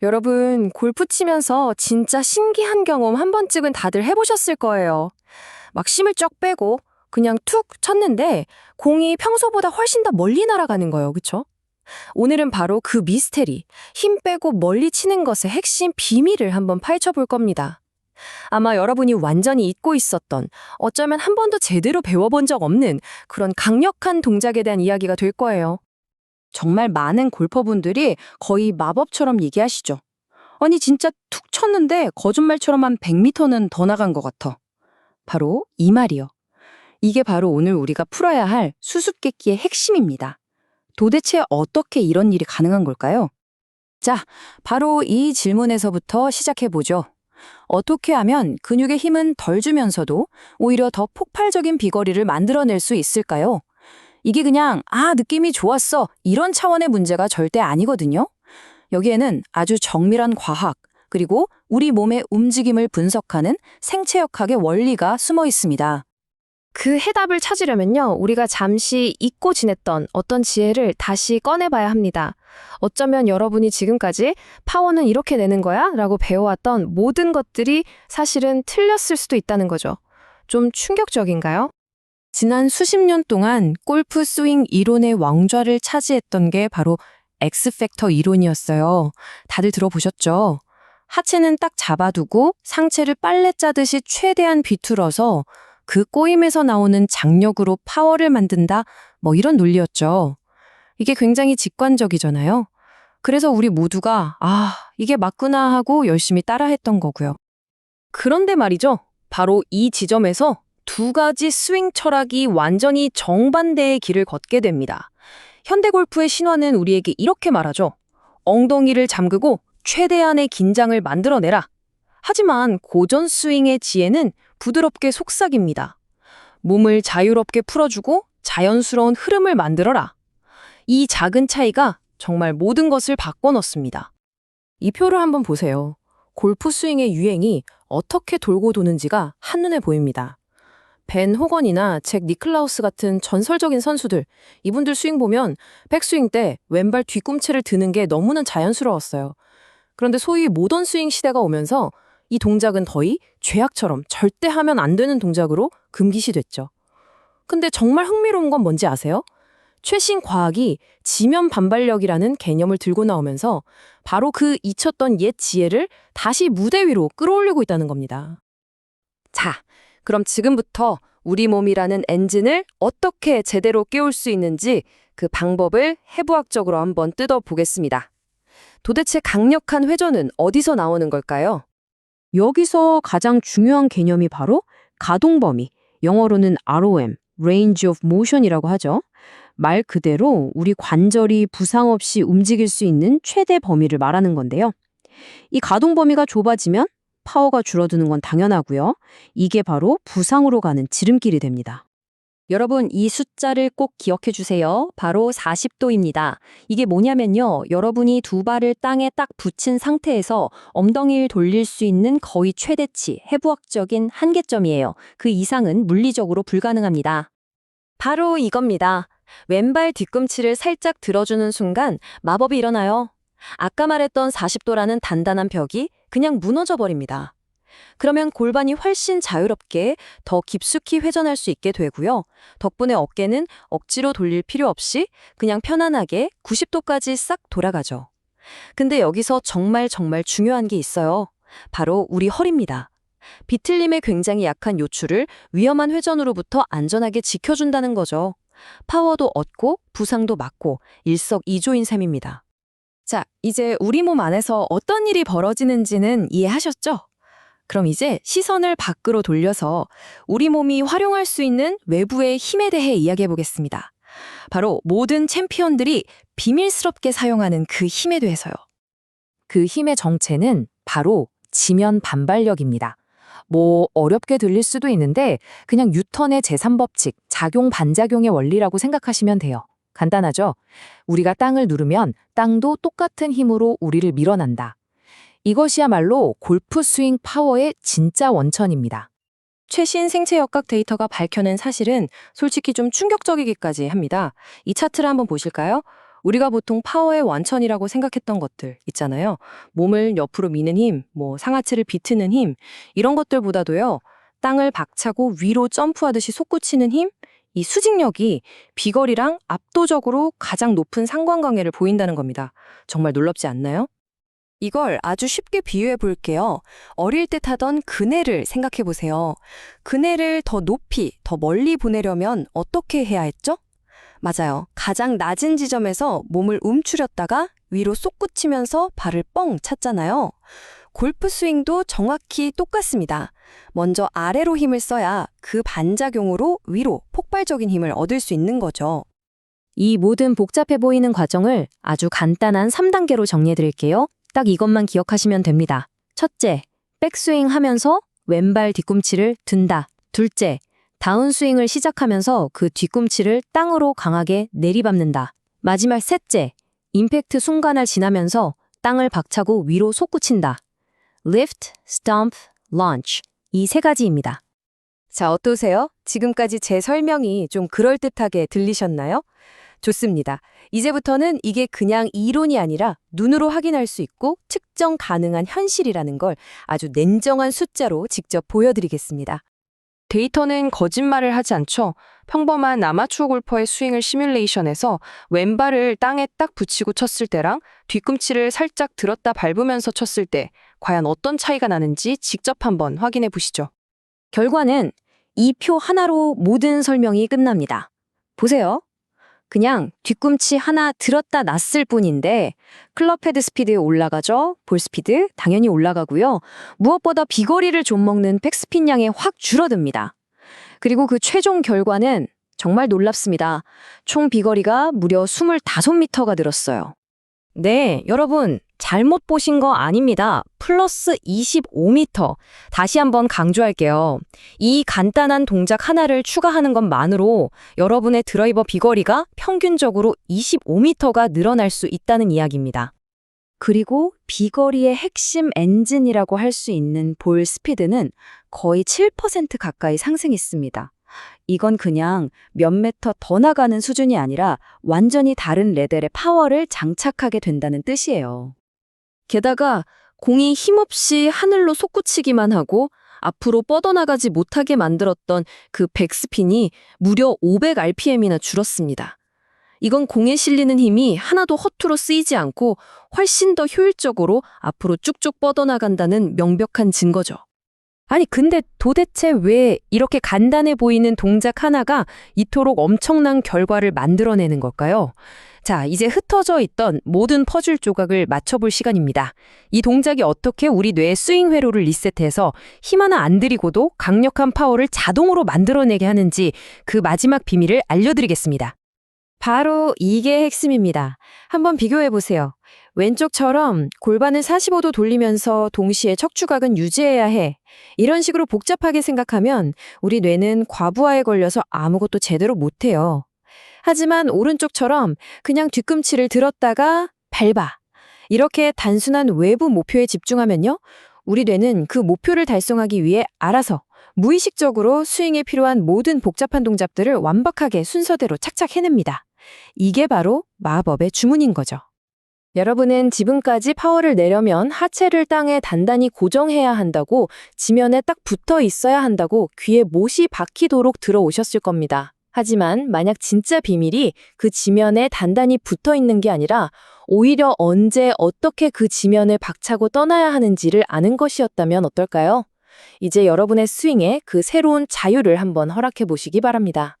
여러분, 골프 치면서 진짜 신기한 경험 한 번쯤은 다들 해보셨을 거예요. 막 힘을 쫙 빼고 그냥 툭 쳤는데 공이 평소보다 훨씬 더 멀리 날아가는 거예요. 그쵸? 오늘은 바로 그 미스테리, 힘 빼고 멀리 치는 것의 핵심 비밀을 한번 파헤쳐 볼 겁니다. 아마 여러분이 완전히 잊고 있었던, 어쩌면 한 번도 제대로 배워본 적 없는 그런 강력한 동작에 대한 이야기가 될 거예요. 정말 많은 골퍼분들이 거의 마법처럼 얘기하시죠. 아니 진짜 툭 쳤는데 거짓말처럼 한 100m는 더 나간 것 같아. 바로 이 말이요. 이게 바로 오늘 우리가 풀어야 할 수수께끼의 핵심입니다. 도대체 어떻게 이런 일이 가능한 걸까요? 자, 바로 이 질문에서부터 시작해보죠. 어떻게 하면 근육의 힘은 덜 주면서도 오히려 더 폭발적인 비거리를 만들어낼 수 있을까요? 이게 그냥 느낌이 좋았어 이런 차원의 문제가 절대 아니거든요. 여기에는 아주 정밀한 과학, 그리고 우리 몸의 움직임을 분석하는 생체역학의 원리가 숨어 있습니다. 그 해답을 찾으려면요, 우리가 잠시 잊고 지냈던 어떤 지혜를 다시 꺼내봐야 합니다. 어쩌면 여러분이 지금까지 파워는 이렇게 내는 거야? 라고 배워왔던 모든 것들이 사실은 틀렸을 수도 있다는 거죠. 좀 충격적인가요? 지난 수십 년 동안 골프 스윙 이론의 왕좌를 차지했던 게 바로 X팩터 이론이었어요. 다들 들어보셨죠? 하체는 딱 잡아두고 상체를 빨래 짜듯이 최대한 비틀어서 그 꼬임에서 나오는 장력으로 파워를 만든다, 뭐 이런 논리였죠. 이게 굉장히 직관적이잖아요. 그래서 우리 모두가 이게 맞구나 하고 열심히 따라했던 거고요. 그런데 말이죠. 바로 이 지점에서 두 가지 스윙 철학이 완전히 정반대의 길을 걷게 됩니다. 현대골프의 신화는 우리에게 이렇게 말하죠. 엉덩이를 잠그고 최대한의 긴장을 만들어내라. 하지만 고전 스윙의 지혜는 부드럽게 속삭입니다. 몸을 자유롭게 풀어주고 자연스러운 흐름을 만들어라. 이 작은 차이가 정말 모든 것을 바꿔놓습니다. 이 표를 한번 보세요. 골프 스윙의 유행이 어떻게 돌고 도는지가 한눈에 보입니다. 벤 호건이나 잭 니클라우스 같은 전설적인 선수들, 이분들 스윙 보면 백스윙 때 왼발 뒤꿈치를 드는 게 너무나 자연스러웠어요. 그런데 소위 모던 스윙 시대가 오면서 이 동작은 거의 죄악처럼 절대 하면 안 되는 동작으로 금기시됐죠. 근데 정말 흥미로운 건 뭔지 아세요? 최신 과학이 지면 반발력이라는 개념을 들고 나오면서 바로 그 잊혔던 옛 지혜를 다시 무대 위로 끌어올리고 있다는 겁니다. 자, 그럼 지금부터 우리 몸이라는 엔진을 어떻게 제대로 깨울 수 있는지 그 방법을 해부학적으로 한번 뜯어보겠습니다. 도대체 강력한 회전은 어디서 나오는 걸까요? 여기서 가장 중요한 개념이 바로 가동 범위, 영어로는 ROM, Range of Motion이라고 하죠. 말 그대로 우리 관절이 부상 없이 움직일 수 있는 최대 범위를 말하는 건데요. 이 가동 범위가 좁아지면 파워가 줄어드는 건 당연하고요. 이게 바로 부상으로 가는 지름길이 됩니다. 여러분, 이 숫자를 꼭 기억해 주세요. 바로 40도입니다. 이게 뭐냐면요. 여러분이 두 발을 땅에 딱 붙인 상태에서 엉덩이를 돌릴 수 있는 거의 최대치, 해부학적인 한계점이에요. 그 이상은 물리적으로 불가능합니다. 바로 이겁니다. 왼발 뒤꿈치를 살짝 들어주는 순간 마법이 일어나요. 아까 말했던 40도라는 단단한 벽이 그냥 무너져 버립니다. 그러면 골반이 훨씬 자유롭게 더 깊숙이 회전할 수 있게 되고요. 덕분에 어깨는 억지로 돌릴 필요 없이 그냥 편안하게 90도까지 싹 돌아가죠. 근데 여기서 정말 중요한 게 있어요. 바로 우리 허리입니다. 비틀림에 굉장히 약한 요추를 위험한 회전으로부터 안전하게 지켜준다는 거죠. 파워도 얻고 부상도 막고 일석이조인 셈입니다. 자, 이제 우리 몸 안에서 어떤 일이 벌어지는지는 이해하셨죠? 그럼 이제 시선을 밖으로 돌려서 우리 몸이 활용할 수 있는 외부의 힘에 대해 이야기해 보겠습니다. 바로 모든 챔피언들이 비밀스럽게 사용하는 그 힘에 대해서요. 그 힘의 정체는 바로 지면 반발력입니다. 어렵게 들릴 수도 있는데 그냥 뉴턴의 제3법칙, 작용 반작용의 원리라고 생각하시면 돼요. 간단하죠? 우리가 땅을 누르면 땅도 똑같은 힘으로 우리를 밀어난다. 이것이야말로 골프 스윙 파워의 진짜 원천입니다. 최신 생체역학 데이터가 밝혀낸 사실은 솔직히 좀 충격적이기까지 합니다. 이 차트를 한번 보실까요? 우리가 보통 파워의 완천이라고 생각했던 것들 있잖아요. 몸을 옆으로 미는 힘, 상하체를 비트는 힘, 이런 것들보다도요. 땅을 박차고 위로 점프하듯이 솟구치는 힘, 이 수직력이 비거리랑 압도적으로 가장 높은 상관관계를 보인다는 겁니다. 정말 놀랍지 않나요? 이걸 아주 쉽게 비유해 볼게요. 어릴 때 타던 그네를 생각해 보세요. 그네를 더 높이, 더 멀리 보내려면 어떻게 해야 했죠? 맞아요. 가장 낮은 지점에서 몸을 움츠렸다가 위로 솟구치면서 발을 뻥 찼잖아요. 골프 스윙도 정확히 똑같습니다. 먼저 아래로 힘을 써야 그 반작용으로 위로 폭발적인 힘을 얻을 수 있는 거죠. 이 모든 복잡해 보이는 과정을 아주 간단한 3단계로 정리해 드릴게요. 딱 이것만 기억하시면 됩니다. 첫째, 백스윙 하면서 왼발 뒤꿈치를 든다. 둘째, 다운스윙을 시작하면서 그 뒤꿈치를 땅으로 강하게 내리밟는다. 마지막 셋째, 임팩트 순간을 지나면서 땅을 박차고 위로 솟구친다. Lift, Stomp, Launch. 이 세 가지입니다. 자, 어떠세요? 지금까지 제 설명이 좀 그럴듯하게 들리셨나요? 좋습니다. 이제부터는 이게 그냥 이론이 아니라 눈으로 확인할 수 있고 측정 가능한 현실이라는 걸 아주 냉정한 숫자로 직접 보여드리겠습니다. 데이터는 거짓말을 하지 않죠. 평범한 아마추어 골퍼의 스윙을 시뮬레이션해서 왼발을 땅에 딱 붙이고 쳤을 때랑 뒤꿈치를 살짝 들었다 밟으면서 쳤을 때 과연 어떤 차이가 나는지 직접 한번 확인해 보시죠. 결과는 이 표 하나로 모든 설명이 끝납니다. 보세요. 그냥 뒤꿈치 하나 들었다 놨을 뿐인데 클럽 헤드 스피드 올라가죠. 볼 스피드 당연히 올라가고요. 무엇보다 비거리를 좀 먹는 백스핀 양이 확 줄어듭니다. 그리고 그 최종 결과는 정말 놀랍습니다. 총 비거리가 무려 25m가 늘었어요. 네, 여러분 잘못 보신 거 아닙니다. 플러스 25m. 다시 한번 강조할게요. 이 간단한 동작 하나를 추가하는 것만으로 여러분의 드라이버 비거리가 평균적으로 25m가 늘어날 수 있다는 이야기입니다. 그리고 비거리의 핵심 엔진이라고 할 수 있는 볼 스피드는 거의 7% 가까이 상승했습니다. 이건 그냥 몇 미터 더 나가는 수준이 아니라 완전히 다른 레벨의 파워를 장착하게 된다는 뜻이에요. 게다가 공이 힘없이 하늘로 솟구치기만 하고 앞으로 뻗어나가지 못하게 만들었던 그 백스핀이 무려 500rpm이나 줄었습니다. 이건 공에 실리는 힘이 하나도 허투루 쓰이지 않고 훨씬 더 효율적으로 앞으로 쭉쭉 뻗어나간다는 명백한 증거죠. 아니, 근데 도대체 왜 이렇게 간단해 보이는 동작 하나가 이토록 엄청난 결과를 만들어내는 걸까요? 자, 이제 흩어져 있던 모든 퍼즐 조각을 맞춰볼 시간입니다. 이 동작이 어떻게 우리 뇌의 스윙 회로를 리셋해서 힘 하나 안 들이고도 강력한 파워를 자동으로 만들어내게 하는지 그 마지막 비밀을 알려드리겠습니다. 바로 이게 핵심입니다. 한번 비교해보세요. 왼쪽처럼 골반을 45도 돌리면서 동시에 척추각은 유지해야 해. 이런 식으로 복잡하게 생각하면 우리 뇌는 과부하에 걸려서 아무것도 제대로 못해요. 하지만 오른쪽처럼 그냥 뒤꿈치를 들었다가 밟아. 이렇게 단순한 외부 목표에 집중하면요. 우리 뇌는 그 목표를 달성하기 위해 알아서 무의식적으로 스윙에 필요한 모든 복잡한 동작들을 완벽하게 순서대로 착착 해냅니다. 이게 바로 마법의 주문인 거죠. 여러분은 지금까지 파워를 내려면 하체를 땅에 단단히 고정해야 한다고, 지면에 딱 붙어 있어야 한다고 귀에 못이 박히도록 들어오셨을 겁니다. 하지만 만약 진짜 비밀이 그 지면에 단단히 붙어 있는 게 아니라 오히려 언제 어떻게 그 지면을 박차고 떠나야 하는지를 아는 것이었다면 어떨까요? 이제 여러분의 스윙에 그 새로운 자유를 한번 허락해 보시기 바랍니다.